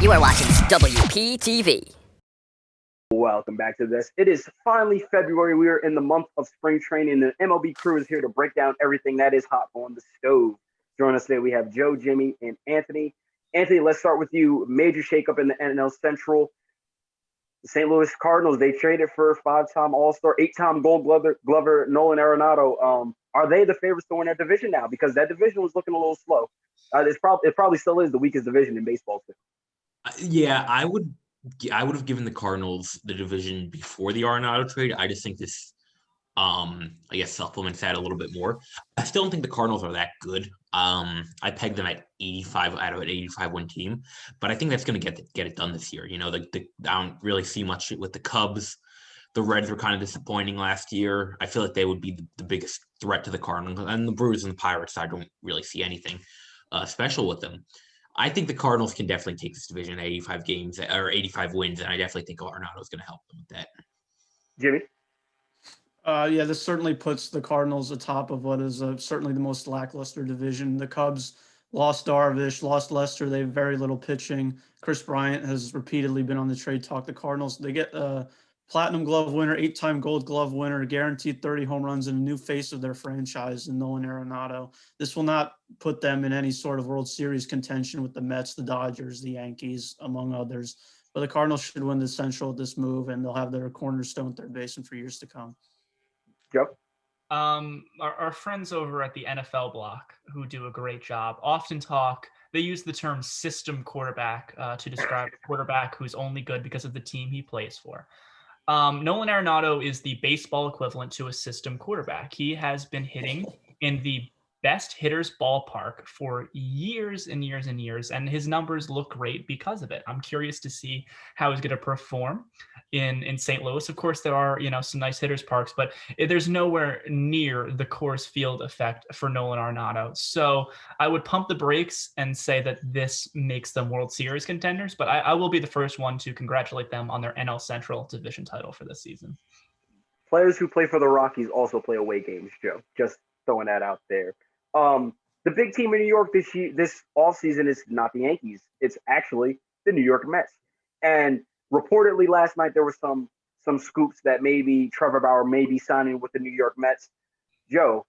You are watching WPTV. Welcome back to this. It is finally February. We are in the month of spring training. The MLB crew is here to break down everything that is hot on the stove. Joining us today, we have Joe, Jimmy, and Anthony. Anthony, let's start with you. Major shakeup in the NL Central. The St. Louis Cardinals, they traded for five-time All-Star, eight-time Gold Glover Nolan Arenado. Are they the favorites to win that division now? Because that division was looking a little slow. It probably still is the weakest division in baseball, too. Yeah, I would have given the Cardinals the division before the Arenado trade. I just think this, I guess, supplements that a little bit more. I still don't think the Cardinals are that good. I pegged them at 85 out of an 85 win team, but I think that's going to get it done this year. You know, I don't really see much with the Cubs. The Reds were kind of disappointing last year. I feel like they would be the biggest threat to the Cardinals, and the Brewers and the Pirates. I don't really see anything special with them. I think the Cardinals can definitely take this division at 85 games or 85 wins, and I definitely think Arenado is going to help them with that. Jimmy? Yeah, this certainly puts the Cardinals atop of what is certainly the most lackluster division. The Cubs lost Darvish, lost Lester. They have very little pitching. Chris Bryant has repeatedly been on the trade talk. The Cardinals, they get a Platinum Glove winner, 8-time Gold Glove winner, guaranteed 30 home runs, and a new face of their franchise in Nolan Arenado. This will not put them in any sort of World Series contention with the Mets, the Dodgers, the Yankees, among others. But the Cardinals should win the Central with this move, and they'll have their cornerstone third baseman for years to come. Yep. Our friends over at the NFL block, who do a great job, often they use the term system quarterback to describe a quarterback who's only good because of the team he plays for. Nolan Arenado is the baseball equivalent to a system quarterback. He has been hitting in the best hitters ballpark for years and years and years, and his numbers look great because of it. I'm curious to see how he's going to perform in St. Louis. Of course, there are, some nice hitters parks, but there's nowhere near the Coors Field effect for Nolan Arenado. So I would pump the brakes and say that this makes them World Series contenders, but I will be the first one to congratulate them on their NL Central division title for this season. Players who play for the Rockies also play away games, Joe. Just throwing that out there. The big team in New York this offseason is not the Yankees. It's actually the New York Mets. And reportedly last night there were some scoops that maybe Trevor Bauer may be signing with the New York Mets. Joe,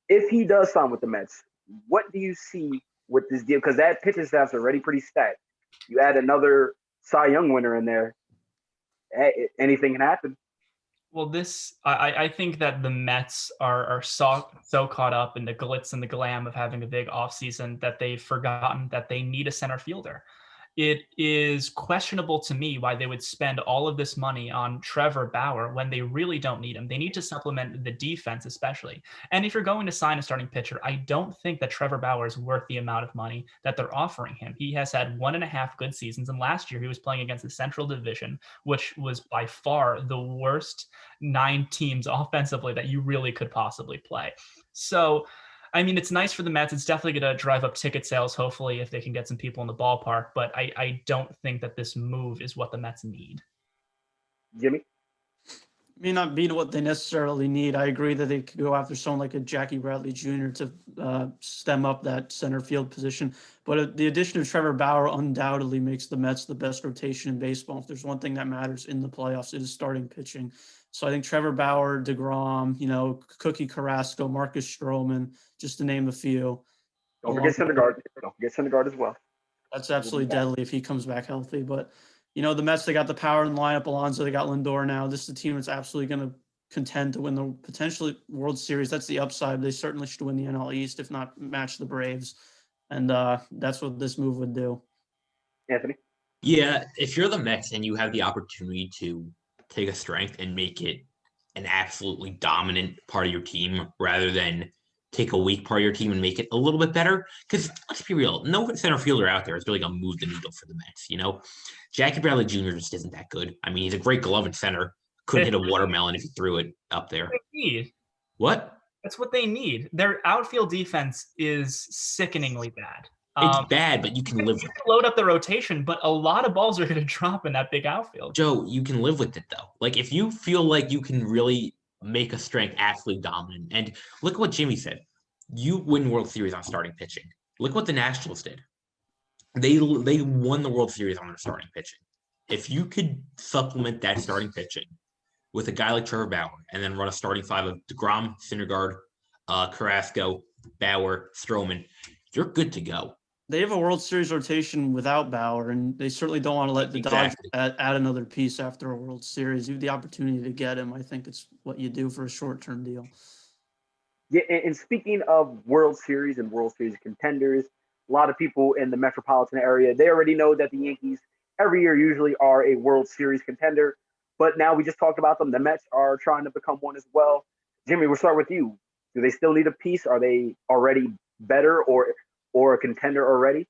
if he does sign with the Mets, what do you see with this deal? Because that pitching staff's already pretty stacked. You add another Cy Young winner in there, anything can happen. Well, I think that the Mets are so caught up in the glitz and the glam of having a big offseason that they've forgotten that they need a center fielder. It is questionable to me why they would spend all of this money on Trevor Bauer when they really don't need him. They need to supplement the defense, especially. And if you're going to sign a starting pitcher, I don't think that Trevor Bauer is worth the amount of money that they're offering him. He has had 1.5 good seasons, and last year he was playing against the Central Division, which was by far the worst 9 teams offensively that you really could possibly play. So, I mean, it's nice for the Mets. It's definitely going to drive up ticket sales, hopefully, if they can get some people in the ballpark. But I don't think that this move is what the Mets need. Jimmy? May not be what they necessarily need. I agree that they could go after someone like a Jackie Bradley Jr. to stem up that center field position. But the addition of Trevor Bauer undoubtedly makes the Mets the best rotation in baseball. If there's one thing that matters in the playoffs, it is starting pitching. So I think Trevor Bauer, DeGrom, Cookie Carrasco, Marcus Stroman, just to name a few. Don't forget Syndergaard. Don't forget Syndergaard as well. That's absolutely deadly if he comes back healthy. But, the Mets, they got the power in the lineup. Alonso, they got Lindor now. This is a team that's absolutely going to contend to win the potentially World Series. That's the upside. They certainly should win the NL East, if not match the Braves. And that's what this move would do. Anthony? Yeah, if you're the Mets and you have the opportunity to take a strength and make it an absolutely dominant part of your team rather than take a weak part of your team and make it a little bit better. Because let's be real, no center fielder out there is really going to move the needle for the Mets, Jackie Bradley Jr. just isn't that good. I mean, he's a great glove and center. Couldn't hit a watermelon if he threw it up there. That's what they need. What? That's what they need. Their outfield defense is sickeningly bad. It's bad, but you can live with it. Load up the rotation, but a lot of balls are going to drop in that big outfield. Joe, you can live with it, though. Like, if you feel like you can really make a strength absolutely dominant, and look at what Jimmy said. You win World Series on starting pitching. Look what the Nationals did. they won the World Series on their starting pitching. If you could supplement that starting pitching with a guy like Trevor Bauer and then run a starting five of DeGrom, Syndergaard, Carrasco, Bauer, Stroman, you're good to go. They have a World Series rotation without Bauer, and they certainly don't want to let the Dodgers add another piece after a World Series. You have the opportunity to get him. I think it's what you do for a short-term deal. Yeah, and speaking of World Series and World Series contenders, a lot of people in the metropolitan area, they already know that the Yankees every year usually are a World Series contender. But now we just talked about them. The Mets are trying to become one as well. Jimmy, we'll start with you. Do they still need a piece? Are they already better or a contender already?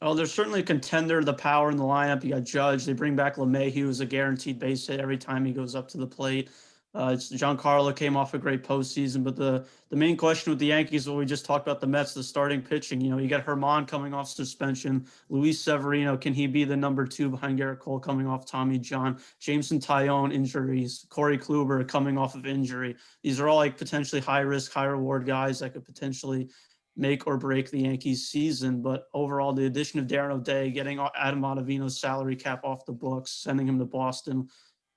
Oh, there's certainly a contender. The power in the lineup. You got Judge. They bring back LeMahieu, who's a guaranteed base hit every time he goes up to the plate. Giancarlo came off a great postseason, but the main question with the Yankees, what we just talked about, the Mets, the starting pitching. You know, you got Herman coming off suspension, Luis Severino, can he be the number 2 behind Garrett Cole coming off Tommy John, Jameson Taillon injuries, Corey Kluber coming off of injury. These are all like potentially high risk, high reward guys that could potentially make or break the Yankees season. But overall, the addition of Darren O'Day, getting Adam Ottavino's salary cap off the books, sending him to Boston.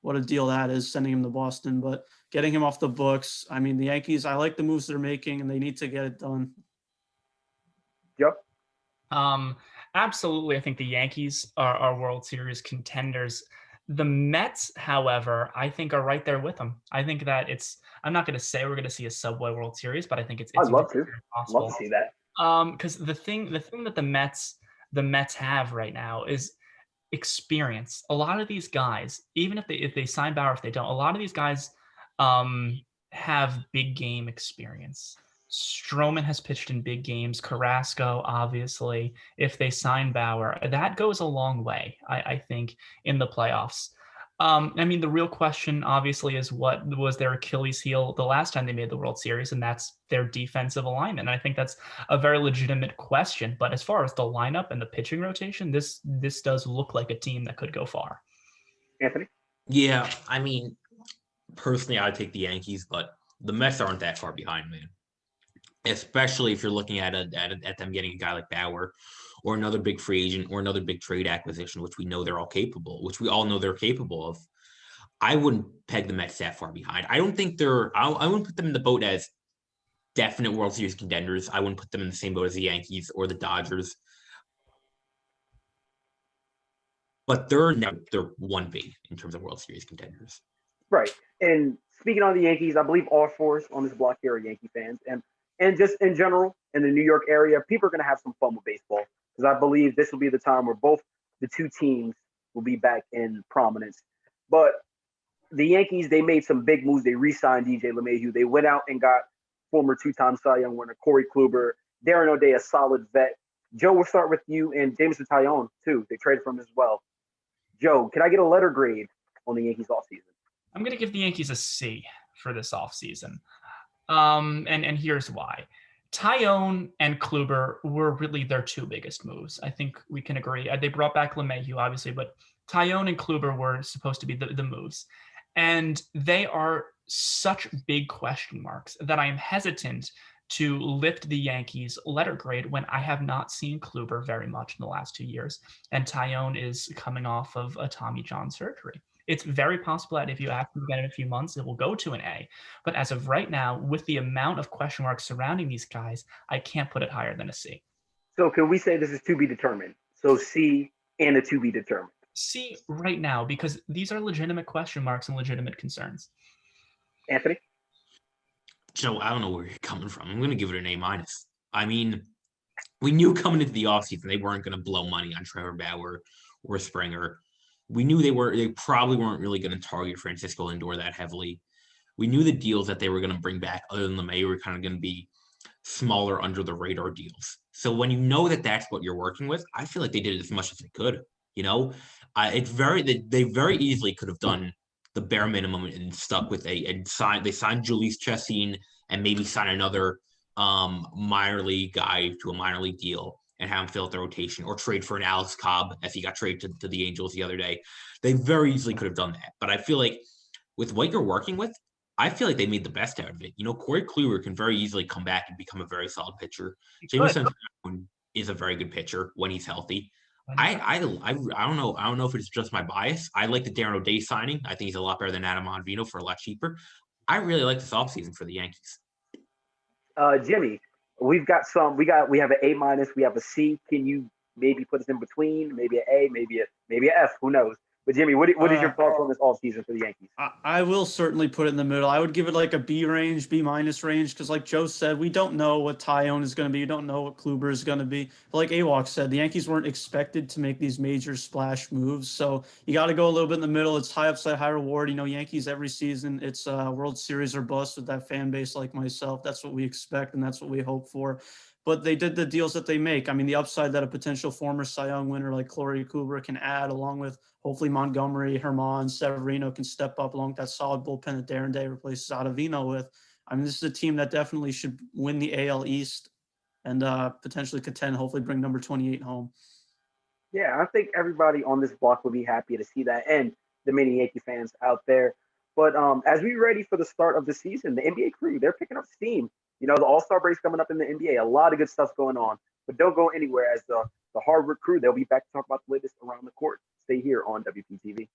What a deal that is, sending him to Boston, but getting him off the books. I mean, the Yankees, I like the moves they're making, and they need to get it done. Yep. Absolutely. I think the Yankees are World Series contenders. The Mets, however, I think are right there with them. I think that I'm not going to say we're going to see a Subway World Series, but I think it's I'd love to. possible. Love to see that. Because the thing that the Mets have right now is experience. A lot of these guys, even if they sign Bauer, if they don't, a lot of these guys have big game experience. Stroman has pitched in big games. Carrasco, obviously, if they sign Bauer, that goes a long way, I think, in the playoffs. I mean, the real question, obviously, is what was their Achilles heel the last time they made the World Series, and that's their defensive alignment. And I think that's a very legitimate question. But as far as the lineup and the pitching rotation, this does look like a team that could go far. Anthony? Yeah, I mean, personally, I'd take the Yankees, but the Mets aren't that far behind, man. Especially if you're looking at them getting a guy like Bauer or another big free agent or another big trade acquisition, which we all know they're capable of. I wouldn't peg the Mets that far behind. I don't think I wouldn't put them in the boat as definite World Series contenders. I wouldn't put them in the same boat as the Yankees or the Dodgers. But they're 1B in terms of World Series contenders. Right. And speaking on the Yankees, I believe all 4 on this block here are Yankee fans. And just in general, in the New York area, people are going to have some fun with baseball because I believe this will be the time where both the two teams will be back in prominence. But the Yankees, they made some big moves. They re-signed DJ LeMahieu. They went out and got former 2-time Cy Young winner Corey Kluber, Darren O'Day, a solid vet. Joe, we'll start with you, and Jameson Taillon, too. They traded from him as well. Joe, can I get a letter grade on the Yankees offseason? I'm going to give the Yankees a C for this offseason. And here's why. Taillon and Kluber were really their 2 biggest moves. I think we can agree. They brought back LeMahieu, obviously, but Taillon and Kluber were supposed to be the moves. And they are such big question marks that I am hesitant to lift the Yankees letter grade when I have not seen Kluber very much in the last 2 years. And Taillon is coming off of a Tommy John surgery. It's very possible that if you ask him again in a few months, it will go to an A. But as of right now, with the amount of question marks surrounding these guys, I can't put it higher than a C. So can we say this is to be determined? So C and a to be determined. C right now, because these are legitimate question marks and legitimate concerns. Anthony? Joe, I don't know where you're coming from. I'm going to give it an A-. I mean, we knew coming into the offseason they weren't going to blow money on Trevor Bauer or Springer. We knew they probably weren't really going to target Francisco Lindor that heavily. We knew the deals that they were going to bring back, other than LeMahieu, were kind of going to be smaller, under the radar deals. So when you know that that's what you're working with, I feel like they did as much as they could. You know, they very easily could have done the bare minimum and stuck with they signed Jhoulys Chacín and maybe sign another minor league guy to a minor league deal and have him fill out the rotation, or trade for an Alex Cobb as he got traded to the Angels the other day. They very easily could have done that. But I feel like with what you're working with, I feel like they made the best out of it. You know, Corey Kluber can very easily come back and become a very solid pitcher. Jameson is a very good pitcher when he's healthy. I don't know. I don't know if it's just my bias. I like the Darren O'Day signing. I think he's a lot better than Adam Ottavino for a lot cheaper. I really like this offseason for the Yankees. Jimmy, we have an A-, we have a C. Can you maybe put us in between? Maybe an A, maybe a F. Who knows? But Jimmy, what is your thoughts on this offseason for the Yankees? I will certainly put it in the middle. I would give it like a B range, B- range, because like Joe said, we don't know what Tyone is going to be. We don't know what Kluber is going to be. But like Awok said, the Yankees weren't expected to make these major splash moves. So you got to go a little bit in the middle. It's high upside, high reward. Yankees every season, it's World Series or bust with that fan base like myself. That's what we expect, and that's what we hope for. But they did the deals that they make. I mean, the upside that a potential former Cy Young winner like Corey Kluber can add, along with hopefully Montgomery, Herman, Severino can step up along with that solid bullpen that Darren Day replaces Ottavino with. I mean, this is a team that definitely should win the AL East and potentially contend, hopefully bring number 28 home. Yeah, I think everybody on this block will be happy to see that, and the many Yankee fans out there. But as we ready for the start of the season, the NBA crew, they're picking up steam. The All-Star break's coming up in the NBA. A lot of good stuff going on. But don't go anywhere as the Hardwood crew. They'll be back to talk about the latest around the court. Stay here on WPTV.